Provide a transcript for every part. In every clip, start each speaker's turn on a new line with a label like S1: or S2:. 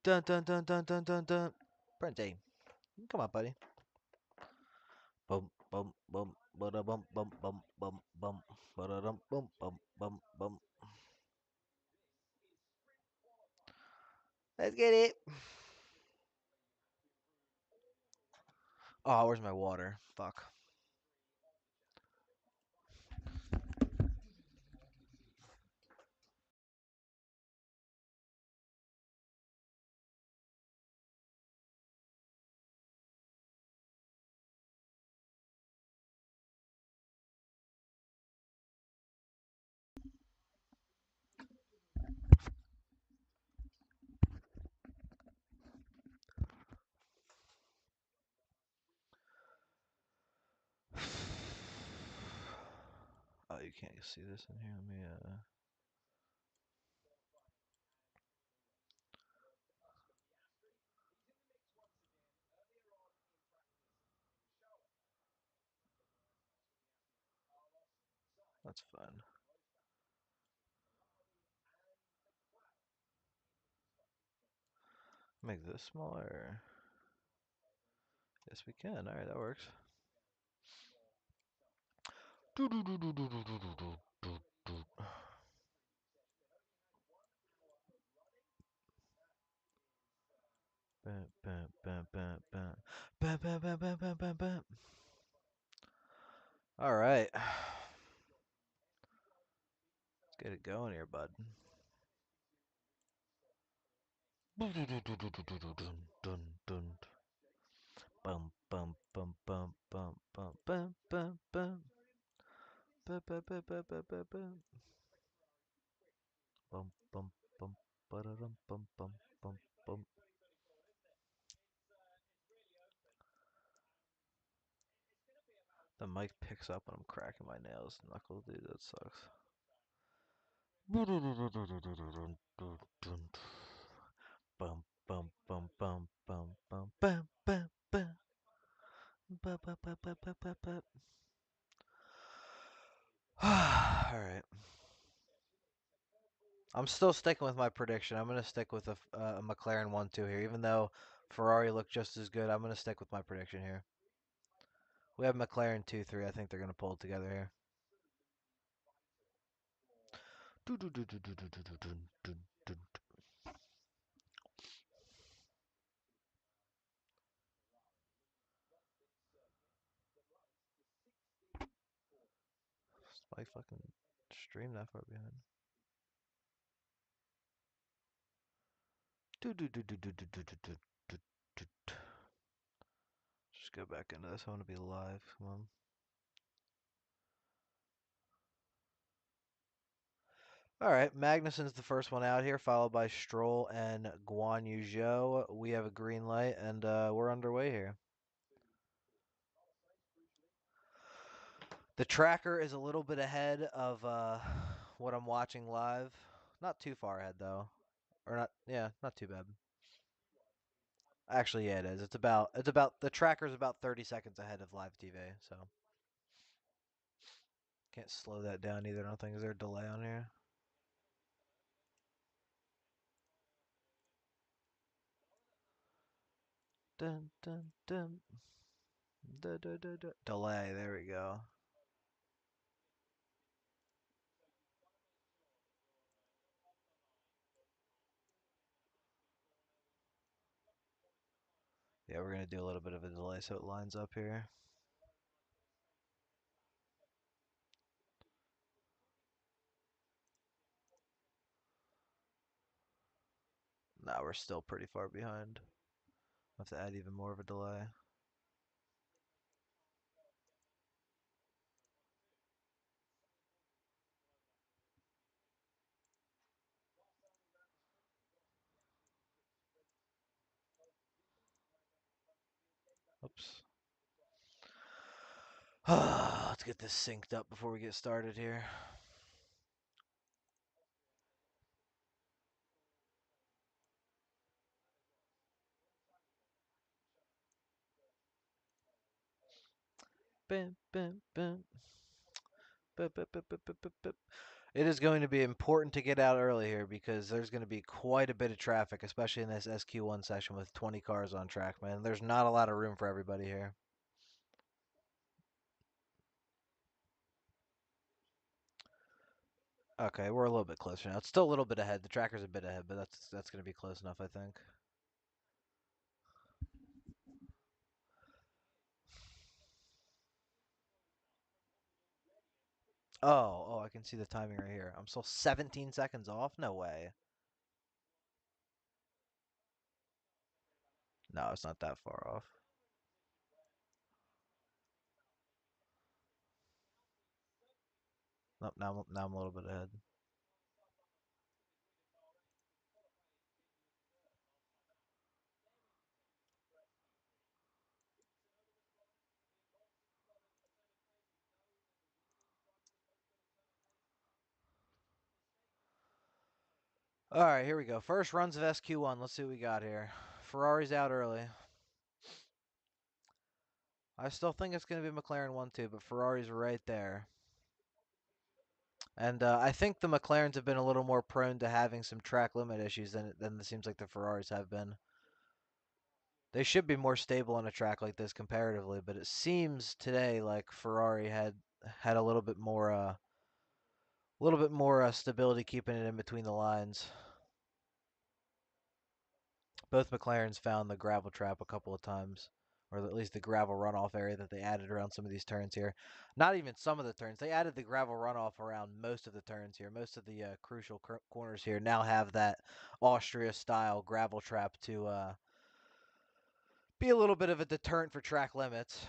S1: Dun dun dun dun dun dun dun. Brente, come on, buddy. Bum bum bum bada bum bum bum bum bum bada dum bum bum bum bum. Let's get it. Oh, where's my water? Fuck. Oh, you can't see this in here. Let me That's fun. Make this smaller. Yes, we can. All right, that works. Bam, bam, bam, bam, bam, bam, bam, bam, bam, bam, bam, bam. All right, let's get it going here, bud. Dun, dun. Bum, bum, bum, bum, bum, bum, bum, bum, bum. Bum, bum, bum, bum, bum, bum, bum. Bum, bum, bum, ba-da-dum, bum, bum, bum, bum. The mic picks up when I'm cracking my nails. Knuckle, dude, that sucks. Bum, bum, bum, bum, bum, bum, bum, bum, bum. Ba, ba, ba, ba, ba, ba, ba. All right. I'm still sticking with my prediction. I'm going to stick with a McLaren 1-2 here. Even though Ferrari looked just as good, I'm going to stick with my prediction here. We have McLaren 2-3. I think they're going to pull it together here. My fucking stream that far behind. Just go back into this. I want to be live. Come on. All right, Magnussen's the first one out here, followed by Stroll and Guan Yu Zhou. We have a green light, and we're underway here. The tracker is a little bit ahead of what I'm watching live. Not too far ahead though, or not. Yeah, not too bad. Actually, yeah, it is. It's about the tracker's about 30 seconds ahead of live TV, so can't slow that down either. I don't think. Is there a delay on here? Dun dun dun. Delay. There we go. Yeah, we're gonna do a little bit of a delay so it lines up here. Nah, we're still pretty far behind. We'll have to add even more of a delay. Oops. Let's get this synced up before we get started here. Bam, bam, bam. Bam, bam, bam, bam, bam, bam. It is going to be important to get out early here because there's going to be quite a bit of traffic, especially in this SQ1 session with 20 cars on track, man. There's not a lot of room for everybody here. Okay, we're a little bit closer now. It's still a little bit ahead. The tracker's a bit ahead, but that's going to be close enough, I think. Oh, I can see the timing right here. I'm still 17 seconds off? No way. No, it's not that far off. Nope, now I'm a little bit ahead. All right, here we go. First runs of SQ1. Let's see what we got here. Ferrari's out early. I still think it's going to be McLaren 1-2, but Ferrari's right there. And I think the McLarens have been a little more prone to having some track limit issues than it seems like the Ferraris have been. They should be more stable on a track like this comparatively, but it seems today like Ferrari had a little bit more stability keeping it in between the lines. Both McLarens found the gravel trap a couple of times, or at least the gravel runoff area that they added around some of these turns here. Not even some of the turns. They added the gravel runoff around most of the turns here. Most of the crucial corners here now have that Austria-style gravel trap to be a little bit of a deterrent for track limits,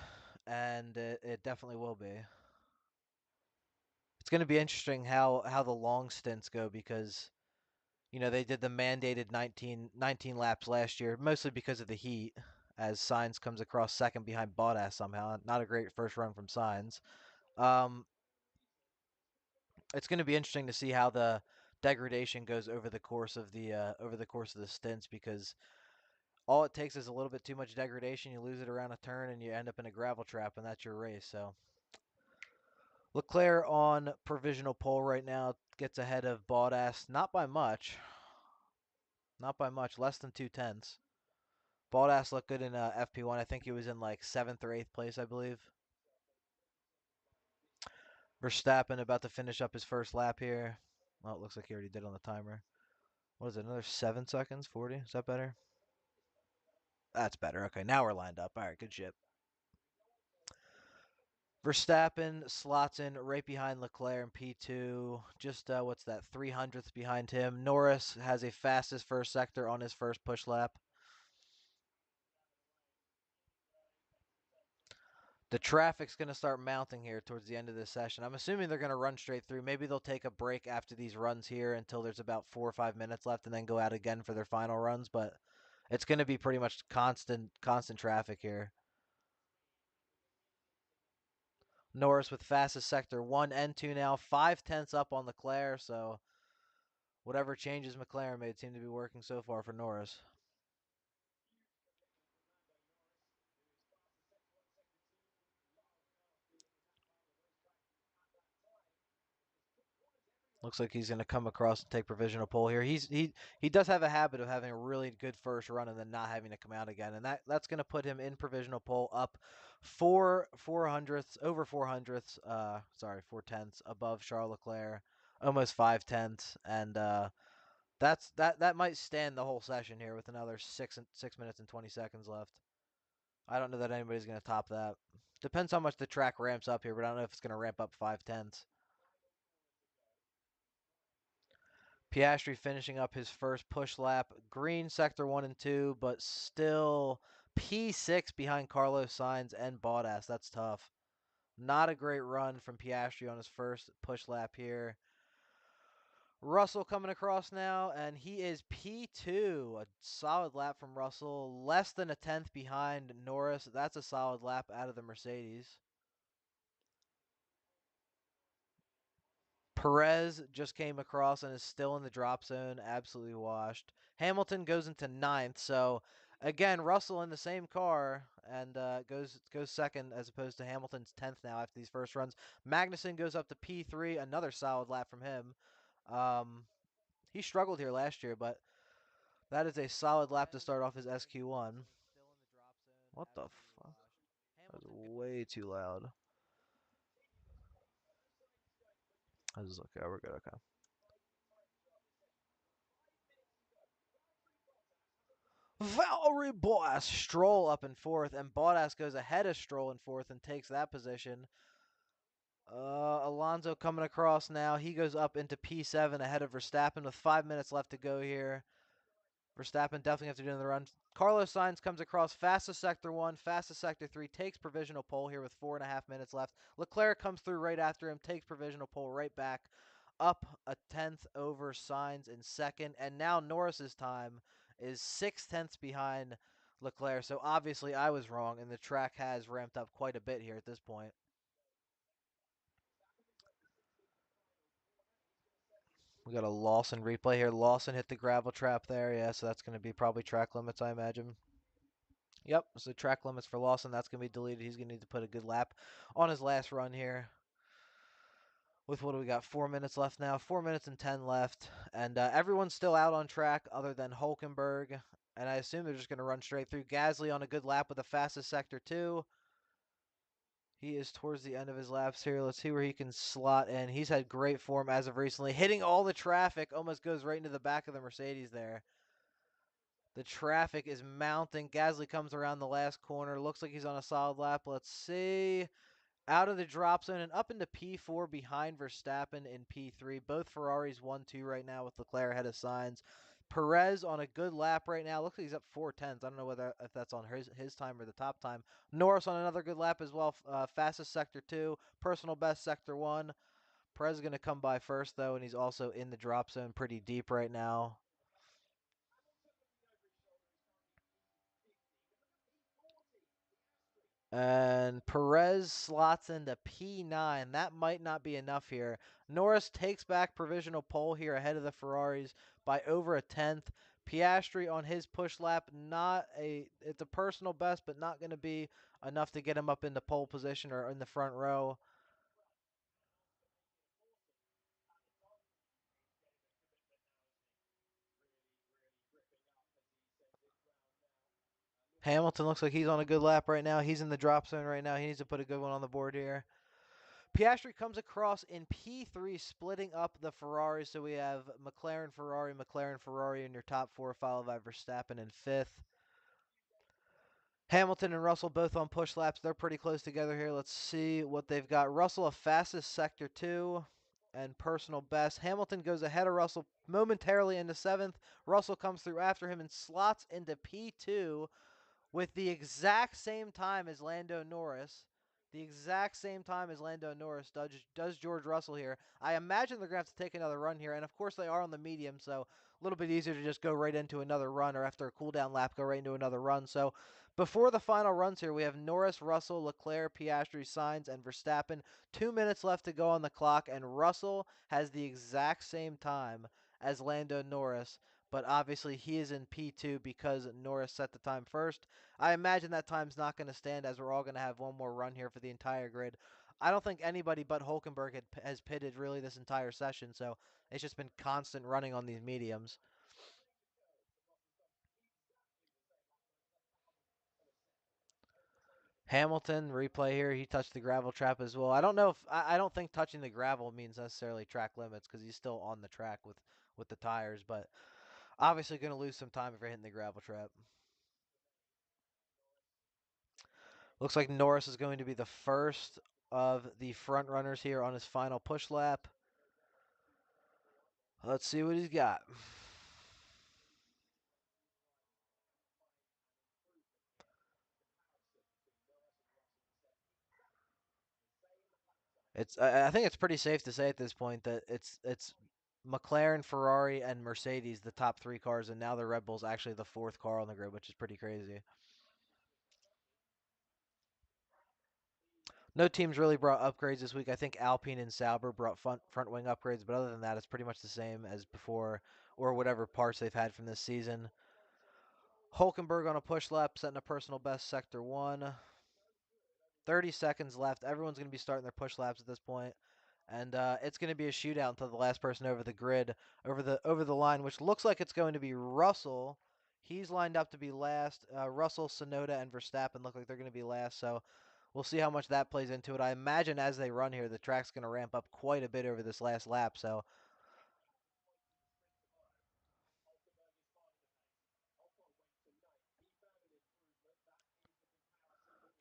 S1: and it definitely will be. It's going to be interesting how the long stints go because they did the mandated 19 laps last year, mostly because of the heat, as Sainz comes across second behind Bottas somehow. Not a great first run from Sainz. Um, it's going to be interesting to see how the degradation goes over the course of the stints because all it takes is a little bit too much degradation. You lose it around a turn and you end up in a gravel trap, and that's your race. So Leclerc on provisional pole right now gets ahead of Bottas, not by much. Not by much, less than 2/10. Bottas looked good in FP1. I think he was in like 7th or 8th place, I believe. Verstappen about to finish up his first lap here. Well, it looks like he already did on the timer. What is it, another 7 seconds? 40? Is that better? That's better. Okay, now we're lined up. All right, good shit. Verstappen slots in right behind Leclerc in P2. Just, what's that, 300th behind him. Norris has a fastest first sector on his first push lap. The traffic's going to start mounting here towards the end of this session. I'm assuming they're going to run straight through. Maybe they'll take a break after these runs here until there's about 4 or 5 minutes left and then go out again for their final runs. But it's going to be pretty much constant traffic here. Norris with fastest sector 1 and 2 now. 5/10 up on Leclerc. So whatever changes McLaren made seem to be working so far for Norris. Looks like he's going to come across and take provisional pole here. He does have a habit of having a really good first run and then not having to come out again, and that's going to put him in provisional pole up 4/400ths over 400ths. Sorry, 4/10ths above Charles Leclerc, almost 5/10ths, and that might stand the whole session here with another 6 minutes and 20 seconds left. I don't know that anybody's going to top that. Depends how much the track ramps up here, but I don't know if it's going to ramp up 5/10ths. Piastri finishing up his first push lap. Green sector 1 and 2, but still P6 behind Carlos Sainz and Bottas. That's tough. Not a great run from Piastri on his first push lap here. Russell coming across now, and he is P2. A solid lap from Russell. Less than a 10th behind Norris. That's a solid lap out of the Mercedes. Perez just came across and is still in the drop zone, absolutely washed. Hamilton goes into 9th, so again, Russell in the same car and goes second as opposed to Hamilton's 10th now after these first runs. Magnussen goes up to P3, another solid lap from him. He struggled here last year, but that is a solid lap to start off his SQ1. What the fuck? That was way too loud. I was okay. We're good. Okay. Valerie Bottas, Stroll up in fourth, and Bottas goes ahead of Stroll in fourth and takes that position. Alonso coming across now. He goes up into P7 ahead of Verstappen with 5 minutes left to go here. Verstappen definitely have to do another run. Carlos Sainz comes across fastest sector 1, fastest sector 3, takes provisional pole here with 4.5 minutes left. Leclerc comes through right after him, takes provisional pole right back, up a tenth over Sainz in second. And now Norris's time is 6 tenths behind Leclerc. So obviously I was wrong, and the track has ramped up quite a bit here at this point. We got a Lawson replay here. Lawson hit the gravel trap there. Yeah, so that's going to be probably track limits, I imagine. Yep, so track limits for Lawson. That's going to be deleted. He's going to need to put a good lap on his last run here. With what do we got? 4 minutes left now. 4 minutes and 10 left. And everyone's still out on track other than Hulkenberg. And I assume they're just going to run straight through. Gasly on a good lap with the fastest sector 2. He is towards the end of his laps here. Let's see where he can slot in. He's had great form as of recently. Hitting all the traffic. Almost goes right into the back of the Mercedes there. The traffic is mounting. Gasly comes around the last corner. Looks like he's on a solid lap. Let's see. Out of the drop zone and up into P4 behind Verstappen in P3. Both Ferraris 1-2 right now with Leclerc ahead of Sainz. Perez on a good lap right now. Looks like he's up 4 tenths. I don't know if that's on his time or the top time. Norris on another good lap as well. Fastest sector 2. Personal best sector 1. Perez is going to come by first, though, and he's also in the drop zone pretty deep right now. And Perez slots into P9. That might not be enough here. Norris takes back provisional pole here ahead of the Ferraris by over a tenth. Piastri on his push lap, it's a personal best, but not going to be enough to get him up into pole position or in the front row. Hamilton looks like he's on a good lap right now. He's in the drop zone right now. He needs to put a good one on the board here. Piastri comes across in P3, splitting up the Ferrari. So we have McLaren, Ferrari in your top 4, followed by Verstappen in 5th. Hamilton and Russell both on push laps. They're pretty close together here. Let's see what they've got. Russell, a fastest sector 2 and personal best. Hamilton goes ahead of Russell momentarily into 7th. Russell comes through after him and slots into P2 with the exact same time as Lando Norris. The exact same time as Lando Norris does George Russell here. I imagine they're going to have to take another run here, and of course they are on the medium, so a little bit easier to just go right into another run, or after a cool-down lap, go right into another run. So before the final runs here, we have Norris, Russell, Leclerc, Piastri, Sainz, and Verstappen. 2 minutes left to go on the clock, and Russell has the exact same time as Lando Norris, but obviously he is in P2 because Norris set the time first. I imagine that time's not going to stand, as we're all going to have one more run here for the entire grid. I don't think anybody but Hulkenberg has pitted really this entire session, so it's just been constant running on these mediums. Hamilton replay here. He touched the gravel trap as well. I don't know if I don't think touching the gravel means necessarily track limits because he's still on the track with the tires, but obviously going to lose some time if you're hitting the gravel trap. Looks like Norris is going to be the first of the front runners here on his final push lap. Let's see what he's got. I think it's pretty safe to say at this point that it's McLaren, Ferrari, and Mercedes the top 3 cars, and now the Red Bull's actually the 4th car on the grid, which is pretty crazy. No teams really brought upgrades this week. I think Alpine and Sauber brought front wing upgrades, but other than that, it's pretty much the same as before, or whatever parts they've had from this season. Hulkenberg on a push lap, setting a personal best, sector 1. 30 seconds left. Everyone's going to be starting their push laps at this point. And it's going to be a shootout until the last person over the grid, over the line, which looks like it's going to be Russell. He's lined up to be last. Russell, Sonoda, and Verstappen look like they're going to be last. So we'll see how much that plays into it. I imagine as they run here, the track's going to ramp up quite a bit over this last lap. So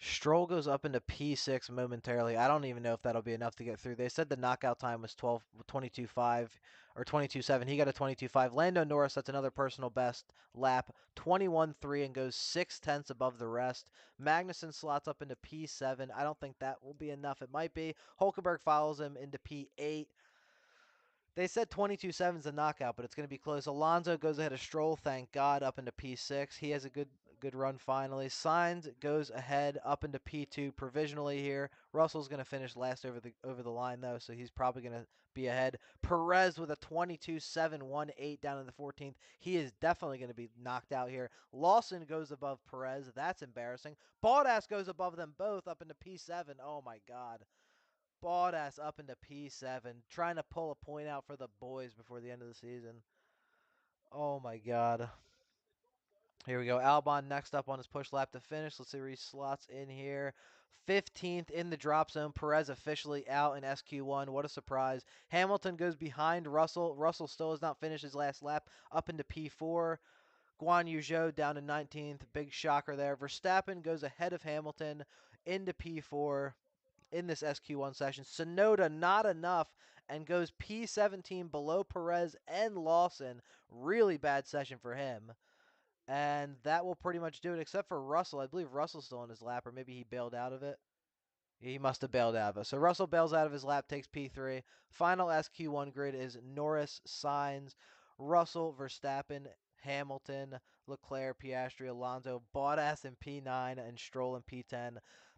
S1: Stroll goes up into P6 momentarily. I don't even know if that'll be enough to get through. They said the knockout time was 22.5 or 22.7. He got a 22.5. Lando Norris, that's another personal best lap, 21.3 and goes 6/10 above the rest. Magnussen slots up into P7. I don't think that will be enough. It might be. Hulkenberg follows him into P8. They said 22.7 is a knockout, but it's going to be close. Alonso goes ahead of Stroll, thank God, up into P6. He has a good run finally. Sainz goes ahead up into P2 provisionally here. Russell's going to finish last over the line though, so he's probably going to be ahead. Perez with a 22.718 down in the 14th. He is definitely going to be knocked out here. Lawson goes above Perez. That's embarrassing. Bottas goes above them both up into P7. Oh my God. Bottas up into P7, trying to pull a point out for the boys before the end of the season. Oh my God. Here we go. Albon next up on his push lap to finish. Let's see where he slots in here. 15th in the drop zone. Perez officially out in SQ1. What a surprise. Hamilton goes behind Russell. Russell still has not finished his last lap. Up into P4. Guan Yu Zhou down to 19th. Big shocker there. Verstappen goes ahead of Hamilton into P4 in this SQ1 session. Sonoda not enough and goes P17 below Perez and Lawson. Really bad session for him. And that will pretty much do it, except for Russell. I believe Russell's still on his lap, or maybe he bailed out of it. He must have bailed out of it. So Russell bails out of his lap, takes P3. Final SQ1 grid is Norris, Sainz, Russell, Verstappen, Hamilton, Leclerc, Piastri, Alonso, Bottas in P9, and Stroll in P10.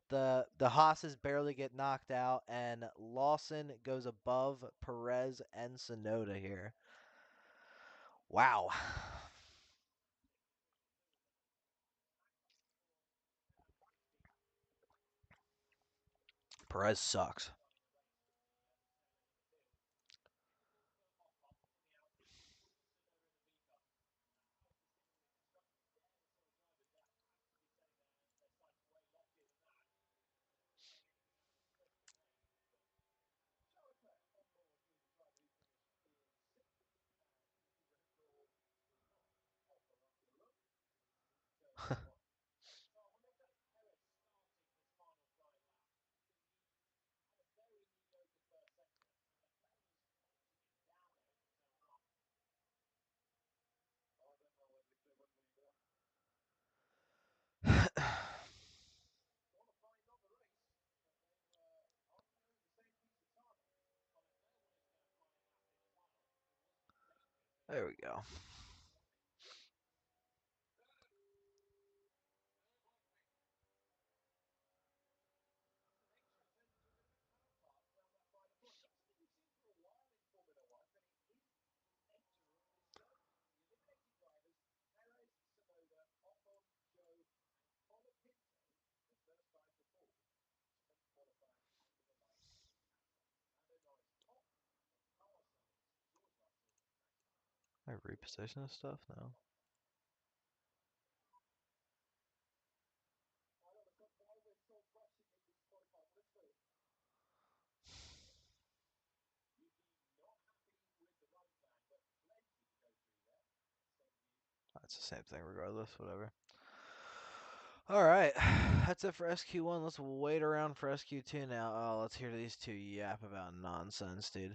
S1: The Haas's barely get knocked out, and Lawson goes above Perez and Sonoda here. Wow. Perez sucks. There we go. I reposition this stuff now. That's the same thing regardless, whatever. Alright, that's it for SQ1. Let's wait around for SQ2 now. Oh, let's hear these two yap about nonsense, dude.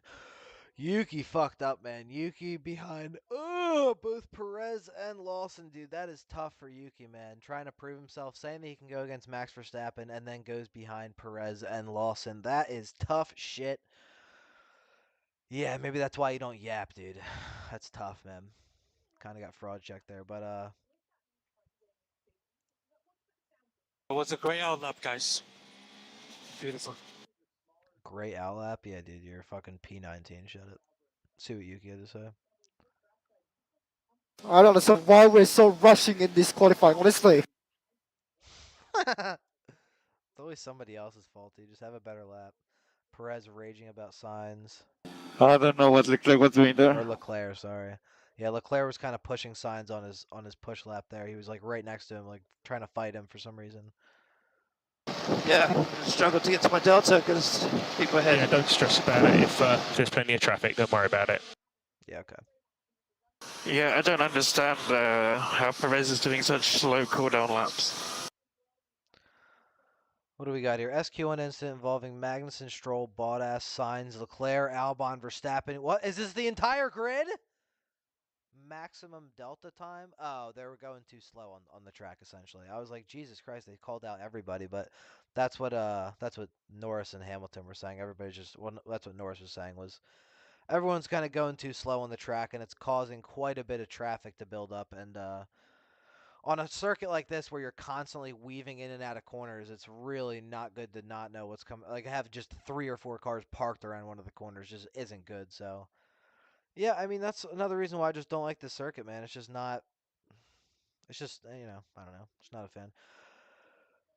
S1: Yuki fucked up, man. Yuki behind both Perez and Lawson, dude. That is tough for Yuki, man. Trying to prove himself, saying that he can go against Max Verstappen, and then goes behind Perez and Lawson. That is tough shit. Yeah, maybe that's why you don't yap, dude. That's tough, man. Kind of got fraud checked there, but
S2: It was a great outlap, guys. Beautiful.
S1: great outlap. Yeah, dude, you're fucking P19. Shut it. See what Yuki had to say.
S3: I don't understand why we're so rushing in this qualifying, honestly.
S1: It's always somebody else's fault. You just have a better lap. Perez raging about signs.
S2: I don't know what Leclerc was doing there.
S1: Or Leclerc, sorry. Yeah, Leclerc was kind of pushing signs on his push lap there. He was like right next to him, like trying to fight him for some reason.
S4: Yeah, struggled to get to my delta because people ahead.
S5: Yeah, don't stress about it. If there's plenty of traffic, don't worry about it.
S1: Yeah, okay.
S2: Yeah, I don't understand how Perez is doing such slow cooldown laps.
S1: What do we got here? SQ1 incident involving Magnussen, Stroll, Bottas, Sainz, Leclerc, Albon, Verstappen. What is this? The entire grid? Maximum delta time? Oh, they were going too slow on the track essentially. I was like, Jesus Christ, they called out everybody, but that's what Norris and Hamilton were saying. Everybody's just that's what Norris was saying was everyone's kind of going too slow on the track and it's causing quite a bit of traffic to build up and on a circuit like this where you're constantly weaving in and out of corners, it's really not good to not know what's coming. Like have just 3 or 4 cars parked around one of the corners just isn't good. So yeah, I mean that's another reason why I just don't like this circuit, man. It's just not. It's just I don't know. Just not a fan.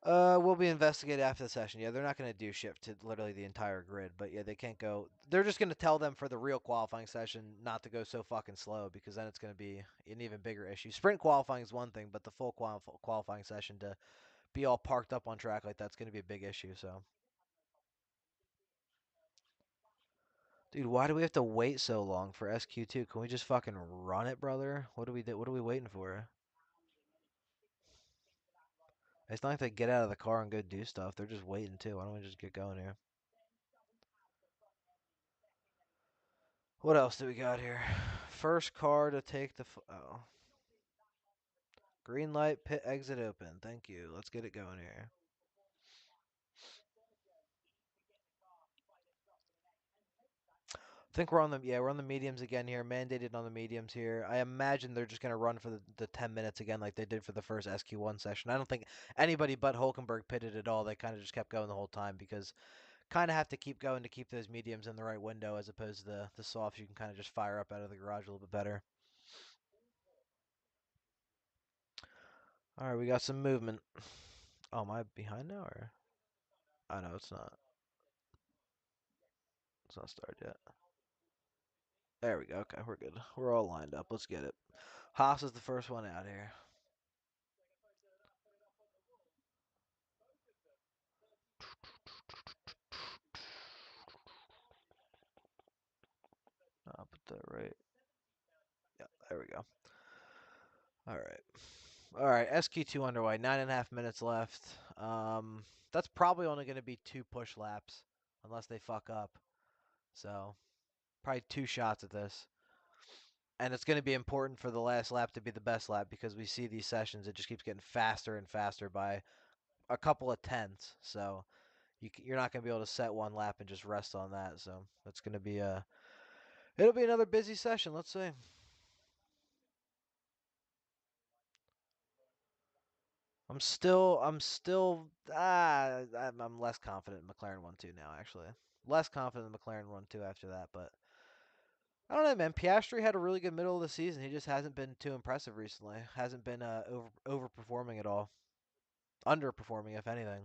S1: We'll be investigated after the session. Yeah, they're not going to do shit to literally the entire grid, but yeah, they can't go. They're just going to tell them for the real qualifying session not to go so fucking slow because then it's going to be an even bigger issue. Sprint qualifying is one thing, but the full qualifying session to be all parked up on track like that's going to be a big issue. So, dude, why do we have to wait so long for SQ2? Can we just fucking run it, brother? What do we do? What are we waiting for? It's not like they get out of the car and go do stuff. They're just waiting too. Why don't we just get going here? What else do we got here? First car to take the oh. Green light, pit exit open. Thank you. Let's get it going here. I think we're on the mediums again here. Mandated on the mediums here. I imagine they're just gonna run for the 10 minutes again like they did for the first SQ1 session. I don't think anybody but Hulkenberg pitted at all. They kind of just kept going the whole time because kind of have to keep going to keep those mediums in the right window as opposed to the softs you can kind of just fire up out of the garage a little bit better. All right, we got some movement. Oh, am I behind now or? Oh no, it's not. It's not started yet. There we go. Okay, we're good. We're all lined up. Let's get it. Haas is the first one out here. I'll put that right. Yeah, there we go. All right. All right, SQ2 underway. 9.5 minutes left. That's probably only going to be 2 push laps, unless they fuck up. So, probably 2 shots at this. And it's going to be important for the last lap to be the best lap because we see these sessions, it just keeps getting faster and faster by a couple of tenths. So, you're not going to be able to set one lap and just rest on that. So, it's going to be it'll be another busy session. Let's see. I'm less confident in McLaren 1-2 now, actually. Less confident in McLaren 1-2 after that, but I don't know, man. Piastri had a really good middle of the season. He just hasn't been too impressive recently. Hasn't been overperforming at all. Underperforming, if anything.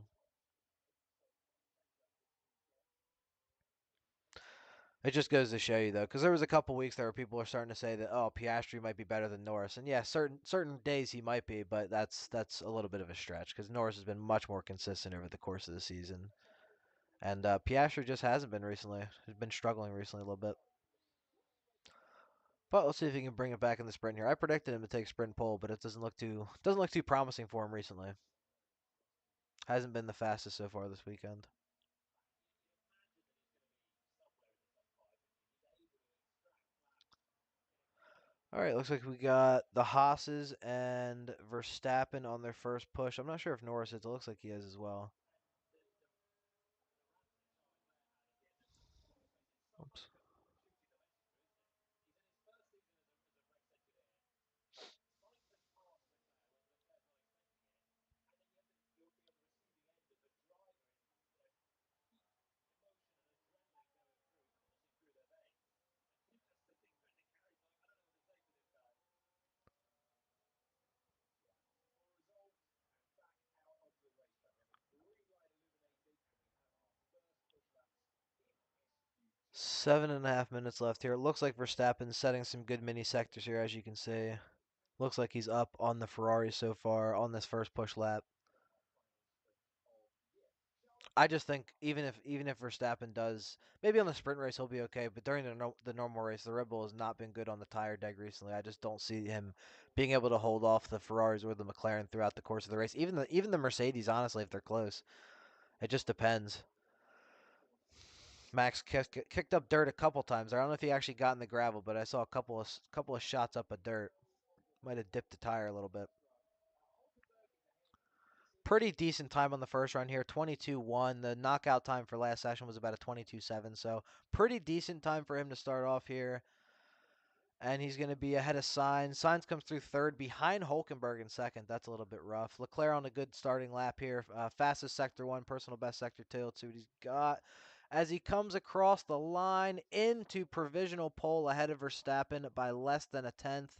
S1: It just goes to show you, though, because there was a couple weeks there where people are starting to say that, oh, Piastri might be better than Norris, and yeah, certain days he might be, but that's a little bit of a stretch because Norris has been much more consistent over the course of the season. And Piastri just hasn't been recently. He's been struggling recently a little bit. But let's see if he can bring it back in the sprint here. I predicted him to take sprint pole, but it doesn't look too promising for him recently. Hasn't been the fastest so far this weekend. All right, looks like we got the Haas's and Verstappen on their first push. I'm not sure if Norris is. It looks like he is as well. Oops. 7.5 minutes left here. It looks like Verstappen's setting some good mini sectors here, as you can see. Looks like he's up on the Ferrari so far on this first push lap. I just think even if Verstappen does, maybe on the sprint race he'll be okay, but during the normal race, the Red Bull has not been good on the tire deg recently. I just don't see him being able to hold off the Ferraris or the McLaren throughout the course of the race. Even the Mercedes, honestly, if they're close, it just depends. Max kicked up dirt a couple times. I don't know if he actually got in the gravel, but I saw a couple of shots up of dirt. Might have dipped the tire a little bit. Pretty decent time on the first run here, 22.1. The knockout time for last session was about a 22.7, so pretty decent time for him to start off here. And he's going to be ahead of Sainz. Sainz comes through third, behind Hulkenberg in second. That's a little bit rough. Leclerc on a good starting lap here. Fastest sector 1, personal best sector 2. Let's see what he's got. As he comes across the line into provisional pole ahead of Verstappen by less than a tenth.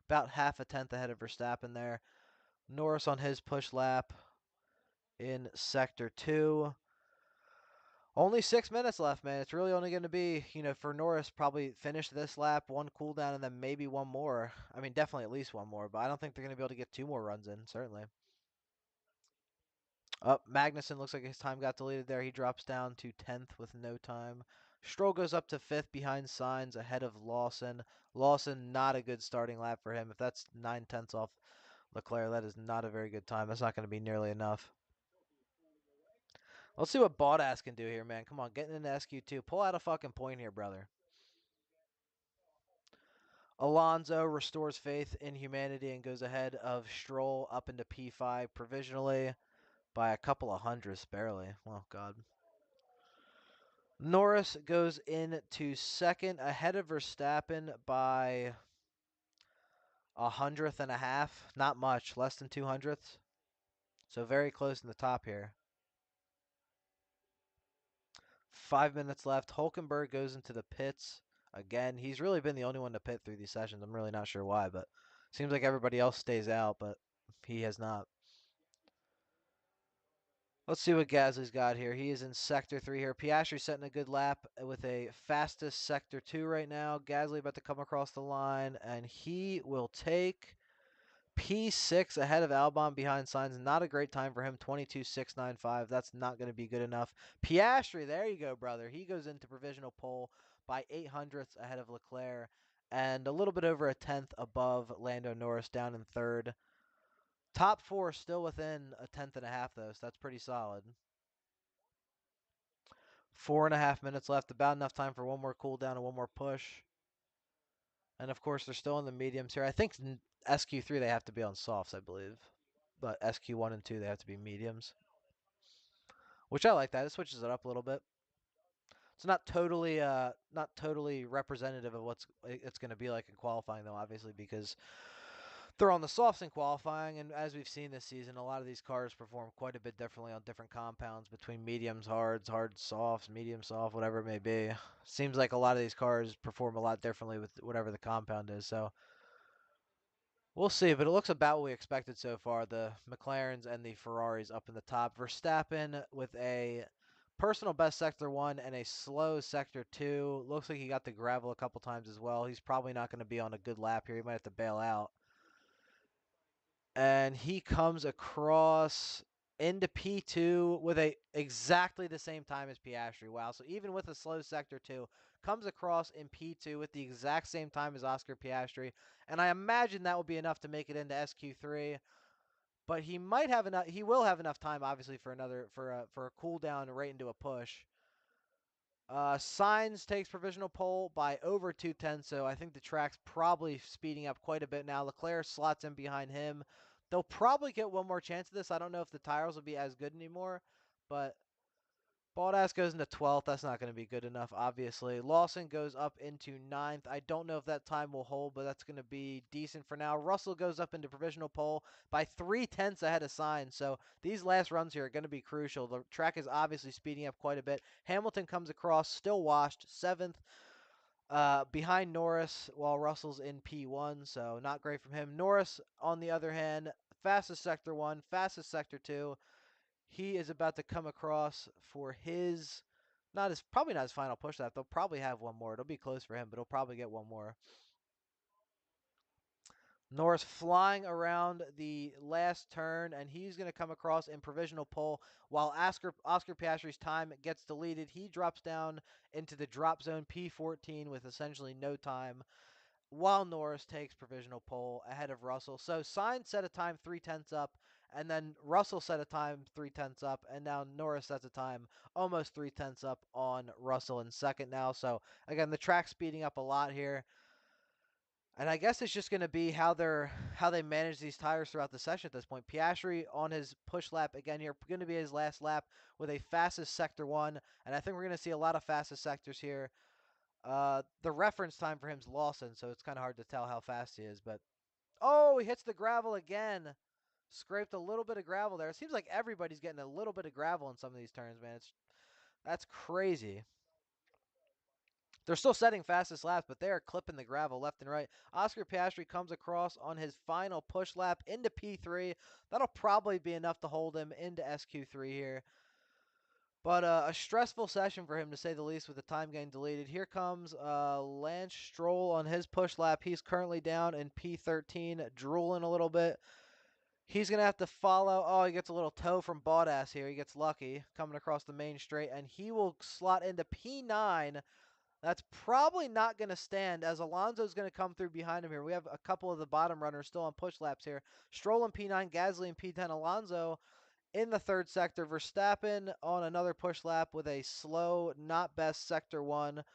S1: About half a tenth ahead of Verstappen there. Norris on his push lap in sector 2. Only 6 minutes left, man. It's really only going to be, for Norris, probably finish this lap, one cooldown, and then maybe one more. I mean, definitely at least one more, but I don't think they're going to be able to get 2 more runs in, certainly. Magnussen looks like his time got deleted there. He drops down to 10th with no time. Stroll goes up to 5th behind Sainz ahead of Lawson. Lawson, not a good starting lap for him. If that's 9/10 off Leclerc, that is not a very good time. That's not going to be nearly enough. Let's see what Bottas can do here, man. Come on, getting into SQ2. Pull out a fucking point here, brother. Alonso restores faith in humanity and goes ahead of Stroll up into P5 provisionally by a couple of hundredths, barely. Oh, God. Norris goes into second ahead of Verstappen by a hundredth and a half. Not much, less than 200ths. So very close in the top here. 5 minutes left. Hulkenberg goes into the pits again. He's really been the only one to pit through these sessions. I'm really not sure why, but seems like everybody else stays out, but he has not. Let's see what Gasly's got here. He is in Sector 3 here. Piastri setting a good lap with a fastest Sector 2 right now. Gasly about to come across the line, and he will take P6 ahead of Albon behind Sainz. Not a great time for him, 22.695. That's not going to be good enough. Piastri, there you go, brother. He goes into provisional pole by 800ths ahead of Leclerc and a little bit over a tenth above Lando Norris down in third. Top 4 still within a tenth and a half, though, so that's pretty solid. 4.5 minutes left. About enough time for one more cooldown and one more push. And, of course, they're still in the mediums here. I think SQ3 they have to be on softs, I believe. But SQ1 and 2 they have to be mediums. Which I like that. It switches it up a little bit. It's not totally representative of what it's going to be like in qualifying, though, obviously, because they're on the softs in qualifying, and as we've seen this season, a lot of these cars perform quite a bit differently on different compounds between mediums, hards, hard, softs, medium, soft, whatever it may be. Seems like a lot of these cars perform a lot differently with whatever the compound is, so we'll see, but it looks about what we expected so far. The McLarens and the Ferraris up in the top. Verstappen with a personal best Sector 1 and a slow Sector 2. Looks like he got the gravel a couple times as well. He's probably not going to be on a good lap here. He might have to bail out. And he comes across into P2 with exactly the same time as Piastri. Wow. So even with a slow Sector 2, comes across in P2 with the exact same time as Oscar Piastri. And I imagine that will be enough to make it into SQ3. But he might have enough. He will have enough time, obviously, for a cooldown right into a push. Sainz takes provisional pole by over 210, so I think the track's probably speeding up quite a bit now. Leclerc slots in behind him. They'll probably get one more chance at this. I don't know if the tires will be as good anymore, but Bottas goes into 12th. That's not going to be good enough, obviously. Lawson goes up into 9th. I don't know if that time will hold, but that's going to be decent for now. Russell goes up into provisional pole by 3/10 ahead of Sainz. So these last runs here are going to be crucial. The track is obviously speeding up quite a bit. Hamilton comes across, still washed, 7th. Behind Norris, while Russell's in P1, so not great from him. Norris, on the other hand, fastest Sector 1, fastest Sector 2. He is about to come across for his Probably not his final push lap. They'll probably have one more. It'll be close for him, but he'll probably get one more. Norris flying around the last turn, and he's going to come across in provisional pole while Oscar Piastri's time gets deleted. He drops down into the drop zone P14 with essentially no time, while Norris takes provisional pole ahead of Russell. So Sainz set a time 3/10 up, and then Russell set a time 3/10 up, and now Norris sets a time almost 3/10 up on Russell in second now. So again, the track's speeding up a lot here. And I guess it's just going to be how they manage these tires throughout the session at this point. Piastri on his push lap again here, going to be his last lap with a fastest sector 1, and I think we're going to see a lot of fastest sectors here. The reference time for him is Lawson, so it's kind of hard to tell how fast he is. But oh, he hits the gravel again. Scraped a little bit of gravel there. It seems like everybody's getting a little bit of gravel in some of these turns, man. That's crazy. They're still setting fastest laps, but they are clipping the gravel left and right. Oscar Piastri comes across on his final push lap into P3. That'll probably be enough to hold him into SQ3 here. But a stressful session for him, to say the least, with the time getting deleted. Here comes Lance Stroll on his push lap. He's currently down in P13, drooling a little bit. He's going to have to follow. Oh, he gets a little toe from Bottas here. He gets lucky coming across the main straight, and he will slot into P9. That's probably not going to stand, as Alonso's going to come through behind him here. We have a couple of the bottom runners still on push laps here. Stroll in P9, Gasly in P10, Alonso in the third sector. Verstappen on another push lap with a slow, not best sector 1.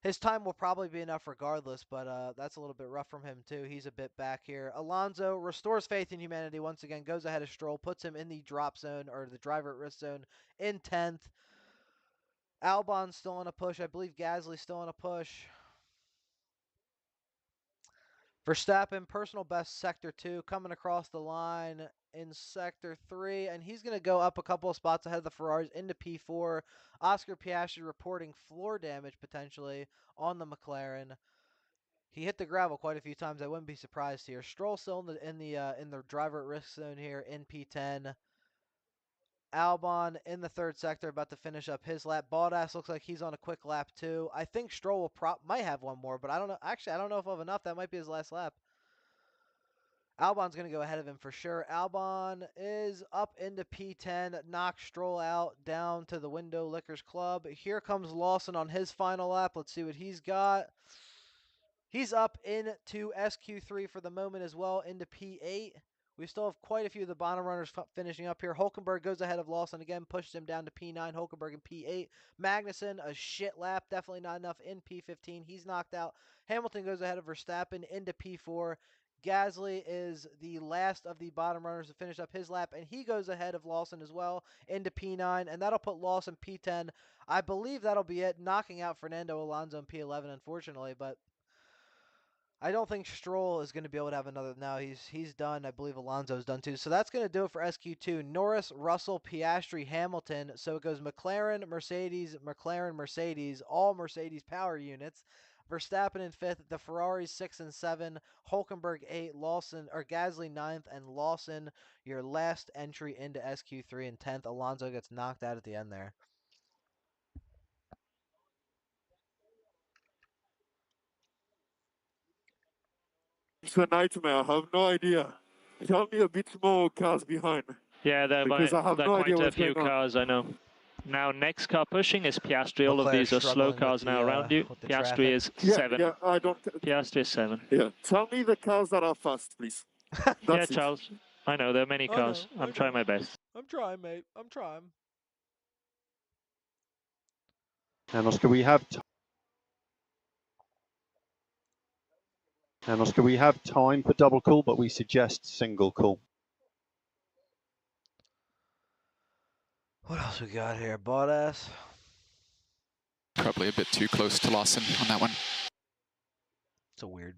S1: His time will probably be enough regardless, but that's a little bit rough from him too. He's a bit back here. Alonso restores faith in humanity once again, goes ahead of Stroll, puts him in the drop zone, or the driver at risk zone, in 10th. Albon's still on a push. I believe Gasly's still on a push. Verstappen, personal best sector 2, coming across the line in sector 3, and he's going to go up a couple of spots ahead of the Ferraris into P4. Oscar Piastri reporting floor damage potentially on the McLaren. He hit the gravel quite a few times. I wouldn't be surprised here. Stroll still in the driver at risk zone here in P10. Albon in the third sector, about to finish up his lap. Bottas looks like he's on a quick lap too. I think Stroll will might have one more, but I don't know. Actually, I don't know if I have enough. That might be his last lap. Albon's going to go ahead of him for sure. Albon is up into P10, knocks Stroll out down to the Window Lickers Club. Here comes Lawson on his final lap. Let's see what he's got. He's up into SQ3 for the moment as well, into P8. We still have quite a few of the bottom runners finishing up here. Hulkenberg goes ahead of Lawson again, pushes him down to P9. Hulkenberg in P8. Magnussen, a shit lap. Definitely not enough in P15. He's knocked out. Hamilton goes ahead of Verstappen into P4. Gasly is the last of the bottom runners to finish up his lap, and he goes ahead of Lawson as well into P9, and that'll put Lawson P10. I believe that'll be it, knocking out Fernando Alonso in P11, unfortunately, but I don't think Stroll is going to be able to have another. No, he's done. I believe Alonso's done too. So that's going to do it for SQ2. Norris, Russell, Piastri, Hamilton. So it goes McLaren, Mercedes, all Mercedes power units. Verstappen in 5th, the Ferraris 6 and 7, Hulkenberg 8, Gasly 9th, and Lawson, your last entry into SQ3 in 10th. Alonso gets knocked out at the end there.
S6: It's a nightmare. I have no idea. Tell me a bit more cars behind.
S5: Yeah, there
S6: Because I have
S5: are
S6: no
S5: quite
S6: idea
S5: a
S6: what's
S5: few
S6: going on.
S5: cars, I know. Now, next car pushing is Piastri. All of
S1: Leclerc
S5: these are slow
S1: struggling
S5: cars
S1: with
S5: now around you.
S1: with the
S5: Piastri
S1: traffic.
S5: is
S6: Yeah,
S5: 7.
S6: yeah, I don't.
S5: Piastri is 7.
S6: Yeah, tell me the cars that are fast, please.
S5: Yeah,
S6: That's it.
S5: Charles. I know, there are many cars. I'm trying my best.
S1: I'm trying, mate. I'm trying.
S7: And Oscar, we have time for double call, but we suggest single call.
S1: What else we got here? Bottas.
S8: Probably a bit too close to Lawson on that one.
S1: It's a weird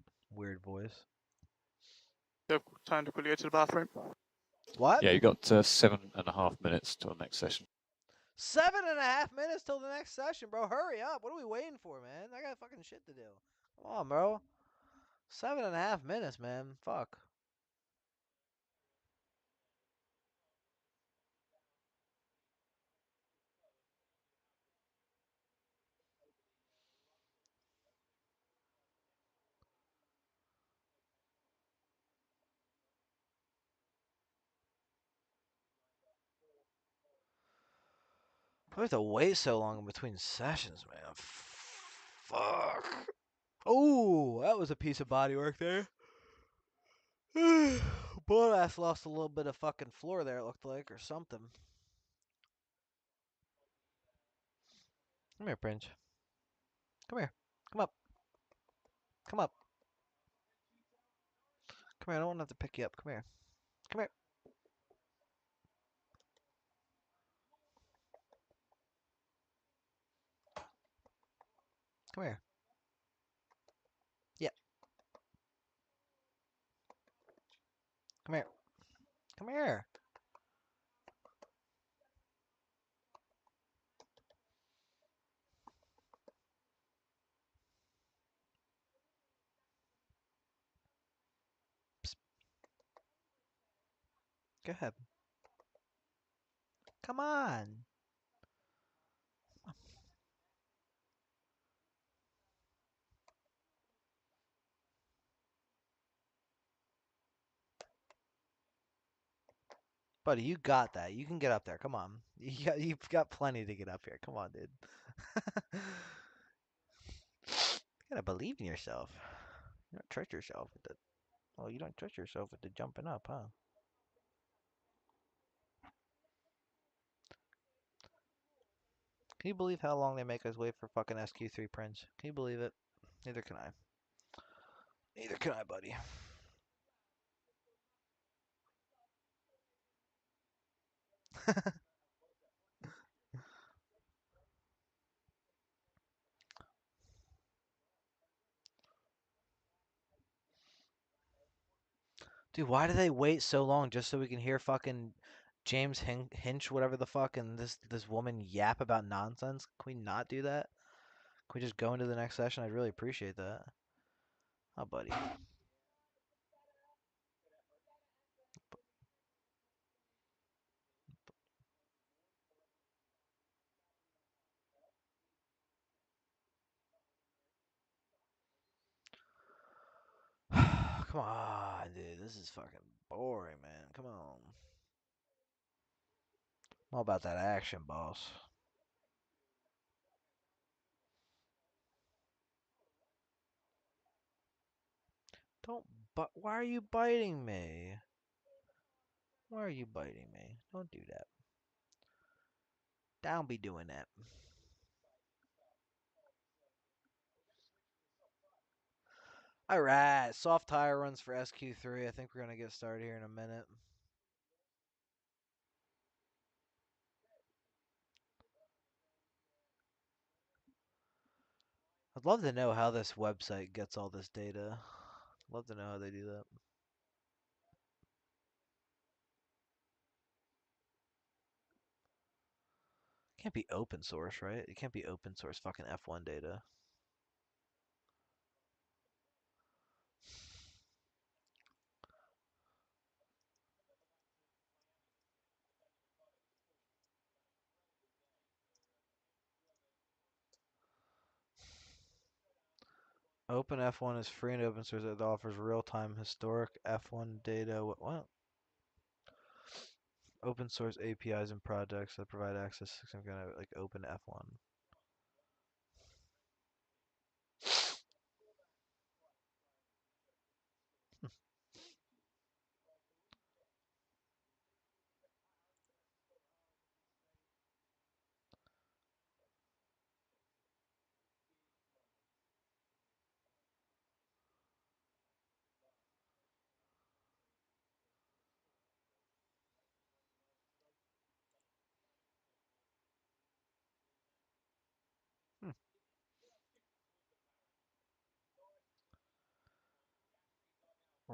S1: voice.
S2: You have time to quickly go to the bathroom.
S1: What?
S9: Yeah, you got 7.5 minutes till the next session.
S1: 7.5 minutes till the next session, bro. Hurry up. What are we waiting for, man? I got fucking shit to do. Come on, bro. 7.5 minutes, man. Fuck. We have to wait so long in between sessions, man. Fuck. Oh, that was a piece of body work there. Bullet ass lost a little bit of fucking floor there, it looked like, or something. Come here, Prince. Come here. Come up. Come up. Come here, I don't want to have to pick you up. Come here. Come here. Come here. Yeah. Come here. Come here. Psst. Go ahead. Come on. Buddy, you got that. You can get up there. Come on. You've got plenty to get up here. Come on, dude. You gotta believe in yourself. You don't trust yourself with the. Well, you don't trust yourself with the jumping up, huh? Can you believe how long they make us wait for fucking SQ3 Prince? Can you believe it? Neither can I. Neither can I, buddy. Dude, why do they wait so long just so we can hear fucking James Hinch, whatever the fuck, and this woman yap about nonsense? Can we not do that? Can we just go into the next session? I'd really appreciate that. Oh, buddy. Come on, dude. This is fucking boring, man. Come on. I'm all about that action, boss. Don't but why are you biting me? Why are you biting me? Don't do that. Don't be doing that. Alright, soft tire runs for SQ3. I think we're gonna get started here in a minute. I'd love to know how this website gets all this data. I'd love to know how they do that. It can't be open source, right? It can't be open source fucking F1 data. Open F1 is free and open source. It offers real-time historic F1 data. What? Open source APIs and projects that provide access to some kind of like open F1.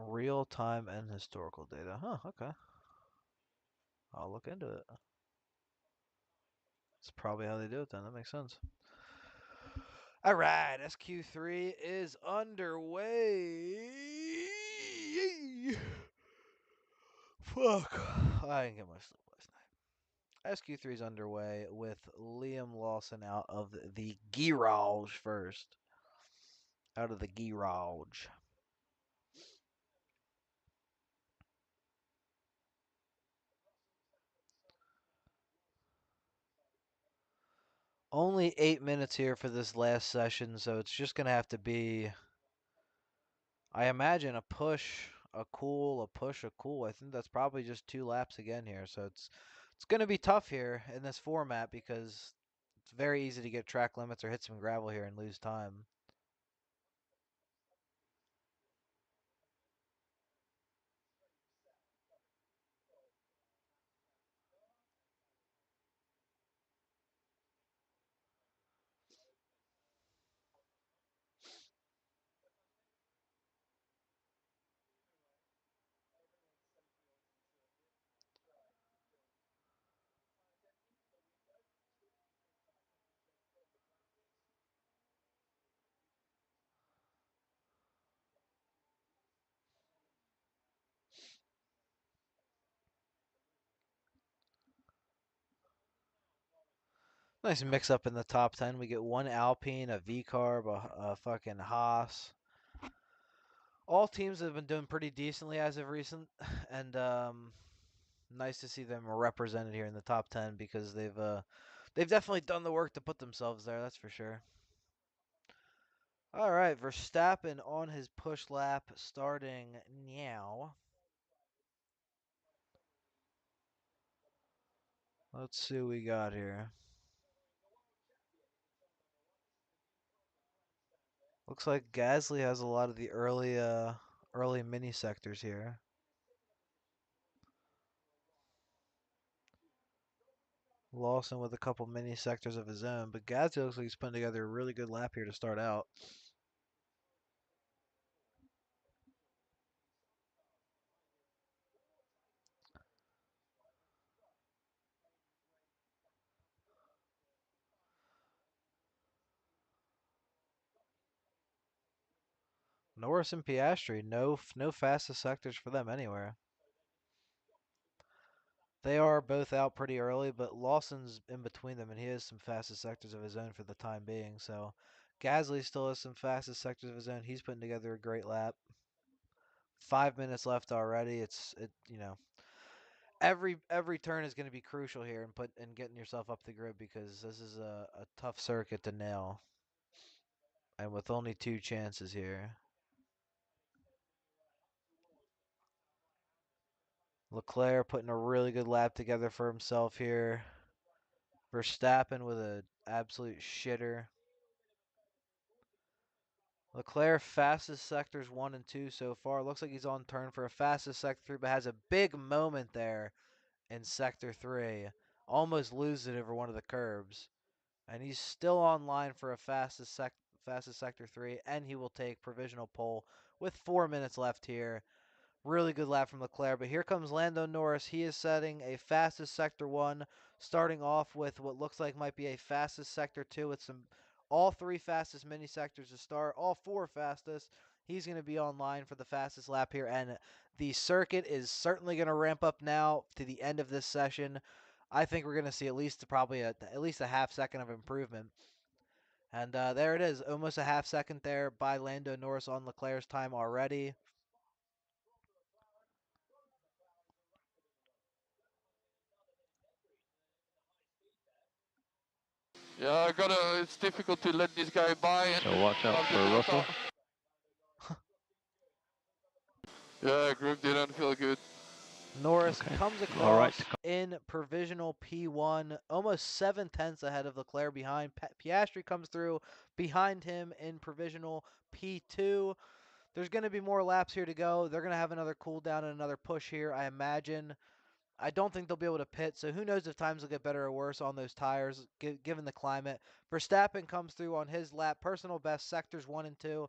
S1: Real-time and historical data. Huh, okay. I'll look into it. That's probably how they do it then. That makes sense. All right, SQ3 is underway. Fuck. I didn't get much sleep last night. SQ3 is underway with Liam Lawson out of the garage first. Out of the garage. Only 8 minutes here for this last session, so it's just going to have to be, I imagine, a push, a cool, a push, a cool. I think that's probably just 2 laps again here. So it's going to be tough here in this format because it's very easy to get track limits or hit some gravel here and lose time. Nice mix up in the top 10. We get 1 Alpine, a V-Carb, a fucking Haas. All teams have been doing pretty decently as of recent, and nice to see them represented here in the top 10 because they've definitely done the work to put themselves there. That's for sure. All right, Verstappen on his push lap starting now. Let's see what we got here. Looks like Gasly has a lot of the early mini sectors here. Lawson with a couple mini sectors of his own, but Gasly looks like he's putting together a really good lap here to start out. Norris and Piastri, no fastest sectors for them anywhere. They are both out pretty early, but Lawson's in between them, and he has some fastest sectors of his own for the time being. So Gasly still has some fastest sectors of his own. He's putting together a great lap. 5 minutes left already. Every turn is going to be crucial here and getting yourself up the grid because this is a tough circuit to nail. And with only 2 chances here. Leclerc putting a really good lap together for himself here. Verstappen with an absolute shitter. Leclerc fastest sectors 1 and 2 so far. Looks like he's on turn for a fastest sector 3, but has a big moment there in sector 3. Almost loses it over one of the curbs. And he's still on line for a fastest sector 3, and he will take provisional pole with 4 minutes left here. Really good lap from Leclerc, but here comes Lando Norris. He is setting a fastest sector 1, starting off with what looks like might be a fastest sector 2 with all 3 fastest mini sectors to start, all 4 fastest. He's going to be online for the fastest lap here, and the circuit is certainly going to ramp up now to the end of this session. I think we're going to see at least a half second of improvement. And there it is, almost a half second there by Lando Norris on Leclerc's time already.
S6: Yeah, it's difficult to let this guy by.
S9: So watch out for Russell.
S6: Yeah, group didn't feel good.
S1: Norris
S9: Okay.
S1: comes across
S9: All right.
S1: in provisional P1, almost 7/10 ahead of Leclerc behind. Piastri comes through behind him in provisional P2. There's going to be more laps here to go. They're going to have another cool down and another push here, I imagine. I don't think they'll be able to pit, so who knows if times will get better or worse on those tires, given the climate. Verstappen comes through on his lap, personal best sectors 1 and 2.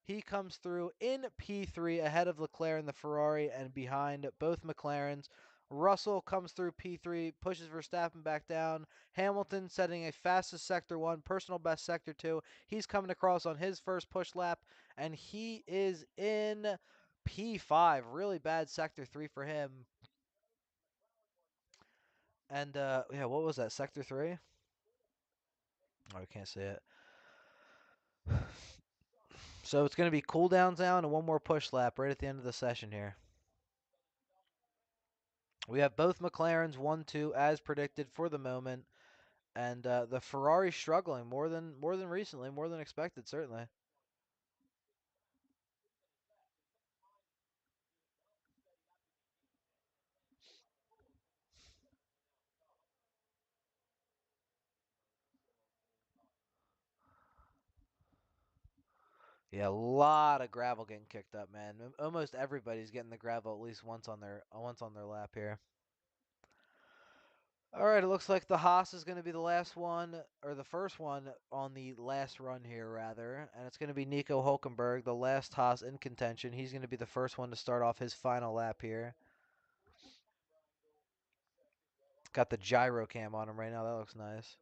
S1: He comes through in P3 ahead of Leclerc in the Ferrari and behind both McLarens. Russell comes through P3, pushes Verstappen back down. Hamilton setting a fastest sector 1, personal best sector 2. He's coming across on his first push lap, and he is in P5. Really bad sector 3 for him. And, yeah, what was that, sector 3? Oh, I can't see it. So it's going to be cool downs now and one more push lap right at the end of the session here. We have both McLarens 1-2 as predicted for the moment. And the Ferrari struggling more than recently, more than expected, certainly. Yeah, a lot of gravel getting kicked up, man. Almost everybody's getting the gravel at least once on their lap here. All right, it looks like the Haas is going to be the last one, or the first one on the last run here, rather. And it's going to be Nico Hulkenberg, the last Haas in contention. He's going to be the first one to start off his final lap here. Got the gyro cam on him right now. That looks nice.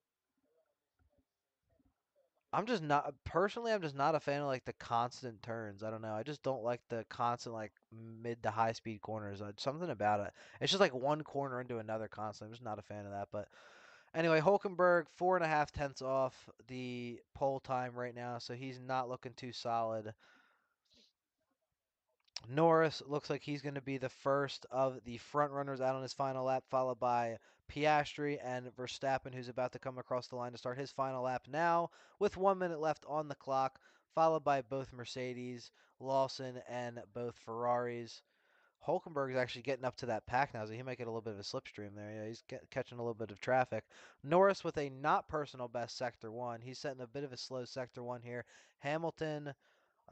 S1: I'm just not personally. I'm just not a fan of like the constant turns. I don't know. I just don't like the constant like mid to high speed corners. Something about it. It's just like one corner into another constant. I'm just not a fan of that. But anyway, Hulkenberg 4.5 tenths off the pole time right now, so he's not looking too solid. Norris looks like he's going to be the first of the front runners out on his final lap, followed by Piastri and Verstappen, who's about to come across the line to start his final lap now, with 1 minute left on the clock, followed by both Mercedes, Lawson, and both Ferraris. Hulkenberg is actually getting up to that pack now, so he might get a little bit of a slipstream there. Yeah, he's catching a little bit of traffic. Norris with a not personal best sector one. He's setting a bit of a slow sector one here. Hamilton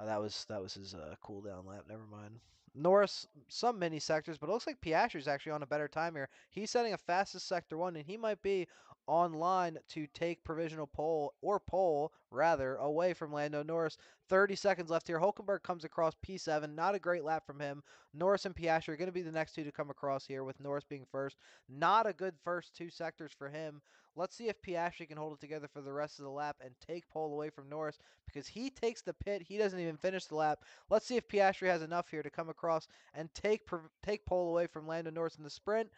S1: that was his cooldown lap. Never mind. Norris, some mini sectors, but it looks like Piastri's actually on a better time here. He's setting a fastest sector one, and he might be on line to take provisional pole rather away from Lando Norris. 30 seconds left here. Hulkenberg comes across P7. Not a great lap from him. Norris and Piastri are going to be the next two to come across here, with Norris being first. Not a good first two sectors for him. Let's see if Piastri can hold it together for the rest of the lap and take pole away from Norris, because he takes the pit. He doesn't even finish the lap. Let's see if Piastri has enough here to come across and take pole away from Lando Norris in the sprint.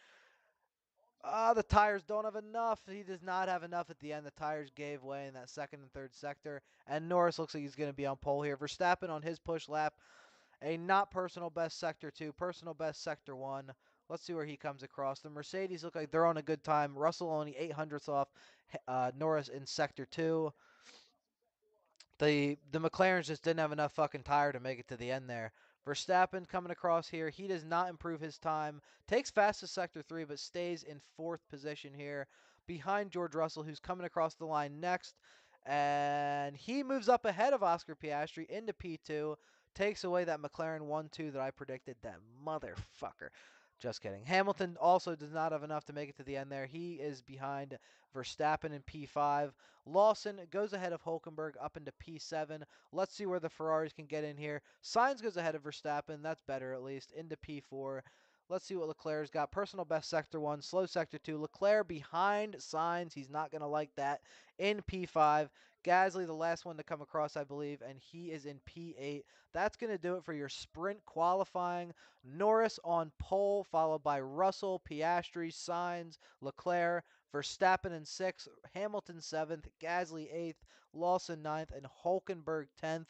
S1: The tires don't have enough. He does not have enough at the end. The tires gave way in that second and third sector, and Norris looks like he's going to be on pole here. Verstappen on his push lap, a not personal best sector 2, personal best sector 1. Let's see where he comes across. The Mercedes look like they're on a good time. Russell only 800ths off Norris in sector 2. The McLarens just didn't have enough fucking tire to make it to the end there. Verstappen coming across here. He does not improve his time. Takes fastest sector 3, but stays in 4th position here behind George Russell, who's coming across the line next. And he moves up ahead of Oscar Piastri into P2. Takes away that McLaren 1-2 that I predicted. That motherfucker. Just kidding. Hamilton also does not have enough to make it to the end there. He is behind Verstappen in P5. Lawson goes ahead of Hulkenberg up into P7. Let's see where the Ferraris can get in here. Sainz goes ahead of Verstappen. That's better, at least. Into P4. Let's see what Leclerc's got. Personal best sector 1, slow sector 2. Leclerc behind Sainz. He's not going to like that. In P5. Gasly, the last one to come across, I believe, and he is in P8. That's going to do it for your sprint qualifying. Norris on pole, followed by Russell, Piastri, Sainz, Leclerc, Verstappen in 6th, Hamilton 7th, Gasly 8th, Lawson 9th, and Hulkenberg 10th.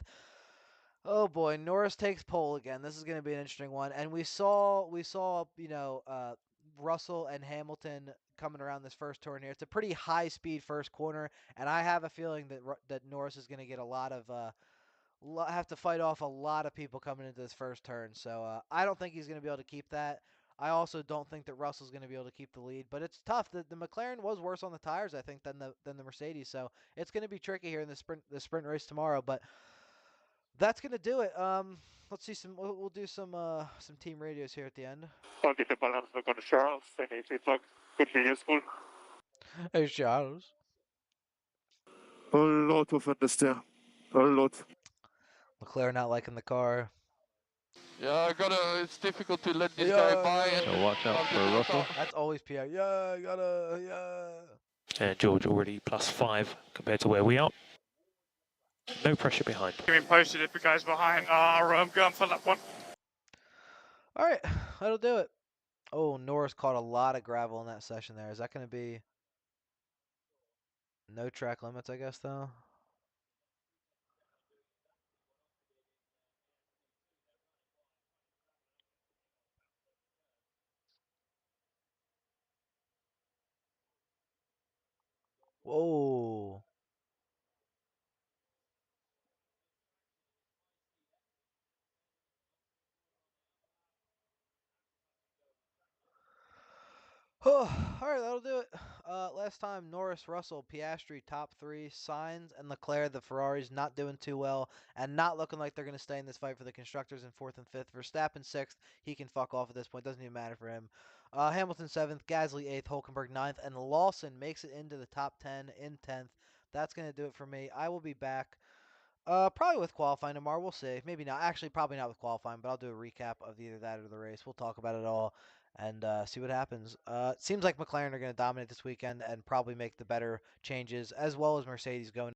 S1: Oh boy, Norris takes pole again. This is going to be an interesting one. And we saw, Russell and Hamilton coming around this first turn here. It's a pretty high speed first corner, and I have a feeling that Norris is going to get a lot of have to fight off a lot of people coming into this first turn. So I don't think he's going to be able to keep that. I also don't think that Russell's going to be able to keep the lead, but it's tough. The McLaren was worse on the tires, I think, than the Mercedes. So it's going to be tricky here in the sprint race tomorrow. But that's going to do it. Let's see some. We'll do some team radios here at the end.
S6: I'll get the balance back on Charles. Any feedback could be useful.
S1: Hey, Charles.
S6: A lot of understand. A lot.
S1: Leclerc not liking the car.
S8: Yeah, it's difficult to let this guy by.
S9: So watch out for Russell.
S1: That's always Pierre. Yeah, yeah.
S5: And George already +5 compared to where we are. No pressure behind.
S2: Keep him posted if the guys behind are going for that one.
S1: All right, that'll do it. Oh, Norris caught a lot of gravel in that session there. Is that going to be no track limits, I guess, though? Whoa. All right, that'll do it. Last time, Norris, Russell, Piastri, top 3, Sainz, and Leclerc. The Ferraris not doing too well and not looking like they're going to stay in this fight for the constructors in 4th and 5th. Verstappen 6th. He can fuck off at this point. Doesn't even matter for him. Hamilton 7th, Gasly 8th, Hulkenberg 9th, and Lawson makes it into the top 10 in 10th. That's going to do it for me. I will be back. Probably with qualifying tomorrow. We'll see. Maybe not. Actually, probably not with qualifying, but I'll do a recap of either that or the race. We'll talk about it all and see what happens. It seems like McLaren are going to dominate this weekend and probably make the better changes, as well as Mercedes going